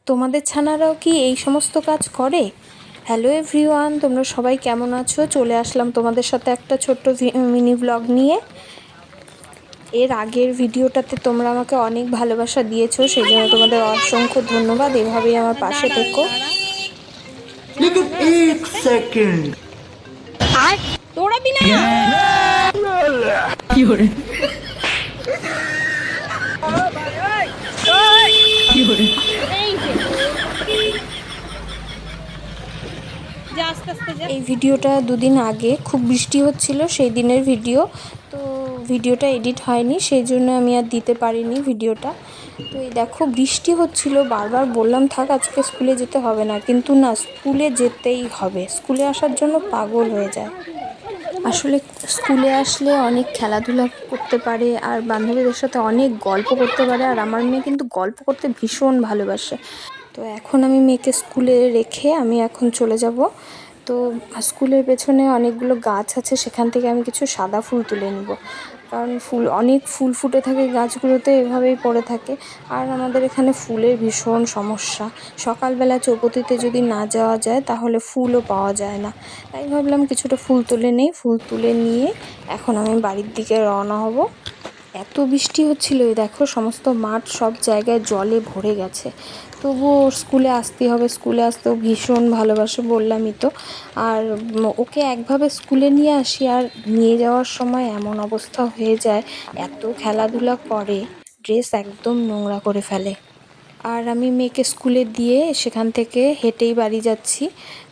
তোমাদের ছানারাও কি এই সমস্ত কাজ করে? হ্যালো এভরিওয়ান, তোমরা সবাই কেমন আছো? চলে আসলাম তোমাদের সাথে একটা ছোট্ট মিনি ব্লগ নিয়ে। এর আগের ভিডিওটাতে তোমরা আমাকে অনেক ভালোবাসা দিয়েছো, সেই জন্য তোমাদের অসংখ্য ধন্যবাদ। এভাবেই আমার পাশে থেকো। लेकिन एक सेकंड দৌড়াবি না। এই ভিডিওটা দুদিন আগে খুব বৃষ্টি হচ্ছিল, সেই দিনের ভিডিও। তো ভিডিওটা এডিট হয়নি, সেই জন্য আমি আর দিতে পারিনি ভিডিওটা। তো এই দেখো বৃষ্টি হচ্ছিল, বারবার বললাম থাক আজকে স্কুলে যেতে হবে না, কিন্তু না, স্কুলে যেতেই হবে। স্কুলে আসার জন্য পাগল হয়ে যায়। আসলে স্কুলে আসলে অনেক খেলাধুলা করতে পারে আর বান্ধবীদের সাথে অনেক গল্প করতে পারে। আর আমার মেয়ে কিন্তু গল্প করতে ভীষণ ভালোবাসে। তো এখন আমি মেয়েকে স্কুলে রেখে আমি এখন চলে যাব। তো স্কুলের পেছনে অনেকগুলো গাছ আছে, সেখান থেকে আমি কিছু সাদা ফুল তুলে নিব, কারণ অনেক ফুল ফুটে থাকে গাছগুলোতে, এভাবেই পড়ে থাকে। আর আমাদের এখানে ফুলের ভীষণ সমস্যা। সকালবেলা চৌপতিতে যদি না যাওয়া যায় তাহলে ফুলও পাওয়া যায় না। তাই ভাবলাম কিছুটা ফুল তুলে নেই। ফুল তুলে নিয়ে এখন আমি বাড়ির দিকে রওনা হব। এত বৃষ্টি হচ্ছিল, এই দেখো সমস্ত মাঠ সব জায়গায় জলে ভরে গেছে। তবুও ওর স্কুলে আসতেই হবে, স্কুলে আসতেও ভীষণ ভালোবাসে, বললামই তো। আর ওকে একভাবে স্কুলে নিয়ে আসি, আর নিয়ে যাওয়ার সময় এমন অবস্থা হয়ে যায়, এত খেলাধুলা করে ড্রেস একদম নোংরা করে ফেলে। আর আমি মেয়েকে স্কুলে দিয়ে সেখান থেকে হেঁটেই বাড়ি যাচ্ছি।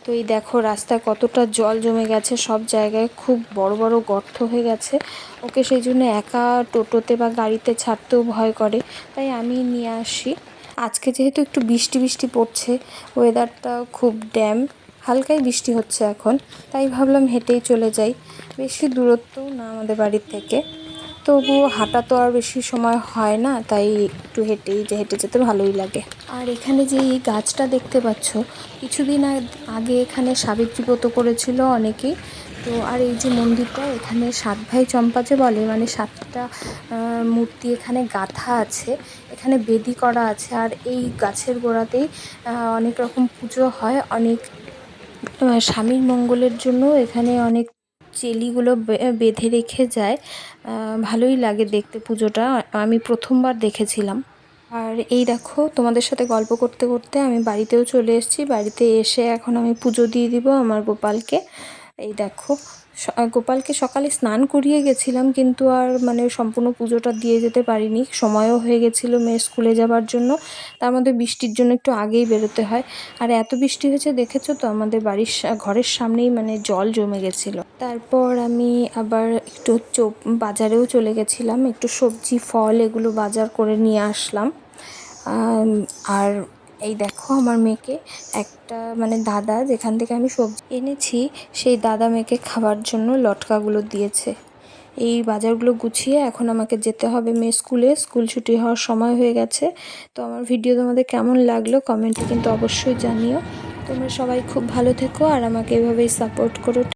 তো এই দেখো রাস্তায় কতটা জল জমে গেছে, সব জায়গায় খুব বড় বড় গর্ত হয়ে গেছে। ওকে সেই জন্য একা টোটোতে বা গাড়িতে ছাড়তেও ভয় করে, তাই আমি নিয়ে আসি। আজকে যেহেতু একটু বৃষ্টি বৃষ্টি পড়ছে, ওয়েদারটা খুব হালকাই বৃষ্টি হচ্ছে এখন, তাই ভাবলাম হেঁটেই চলে যাই। বেশি দূরত্বও না আমাদের বাড়ির থেকে, তবুও হাঁটা তো আর বেশি সময় হয় না, তাই একটু হেঁটে যেতে ভালোই লাগে। আর এখানে যে এই গাছটা দেখতে পাচ্ছ, কিছুদিন আগে এখানে সাবিত্রী ব্রত করেছিল অনেকেই। তো আর এই যে মন্দিরটা, এখানে 7 ভাই চম্পা যে বলে, মানে 7টা মূর্তি এখানে গাঁথা আছে, এখানে বেদি করা আছে। আর এই গাছের গোড়াতেই অনেক রকম পুজো হয়। অনেক স্বামীর মঙ্গলের জন্য এখানে অনেক চেলিগুলো বেঁধে রেখে যায়। ভালোই লাগে দেখতে পুজোটা, আমি প্রথমবার দেখেছিলাম। আর এই দেখো তোমাদের সাথে গল্প করতে করতে আমি বাড়িতেও চলে এসেছি। বাড়িতে এসে এখন আমি পুজো দিয়ে দিব আমার গোপালকে। এই দেখো গোপালকে সকালে স্নান করিয়ে গেছিলাম, কিন্তু আর মানে সম্পূর্ণ পুজোটা দিয়ে যেতে পারিনি, সময়ও হয়ে গেছিলো মেয়ের স্কুলে যাবার জন্য। তার মধ্যে বৃষ্টির জন্য একটু আগেই বেরোতে হয়। আর এত বৃষ্টি হয়েছে দেখেছো তো, আমাদের বাড়ির ঘরের সামনেই মানে জল জমে গেছিলো। তারপর আমি আবার একটু বাজারেও চলে গেছিলাম, একটু সবজি ফল এগুলো বাজার করে নিয়ে আসলাম। আর এই দেখো আমার মেয়েকে একটা মানে দাদা যেখান থেকে আমি সবজি এনেছি, সেই দাদা মেয়েকে খাবার জন্য লটকাগুলো দিয়েছে। এই বাজারগুলো গুছিয়ে এখন আমাকে যেতে হবে মেয়ে স্কুলে। স্কুল ছুটি হওয়ার সময় হয়ে গেছে। তো আমার ভিডিও তোমাদের কেমন লাগলো কমেন্টে কিন্তু অবশ্যই জানিও। তোমরা সবাই খুব ভালো থেকো আর আমাকে এভাবেই সাপোর্ট করো।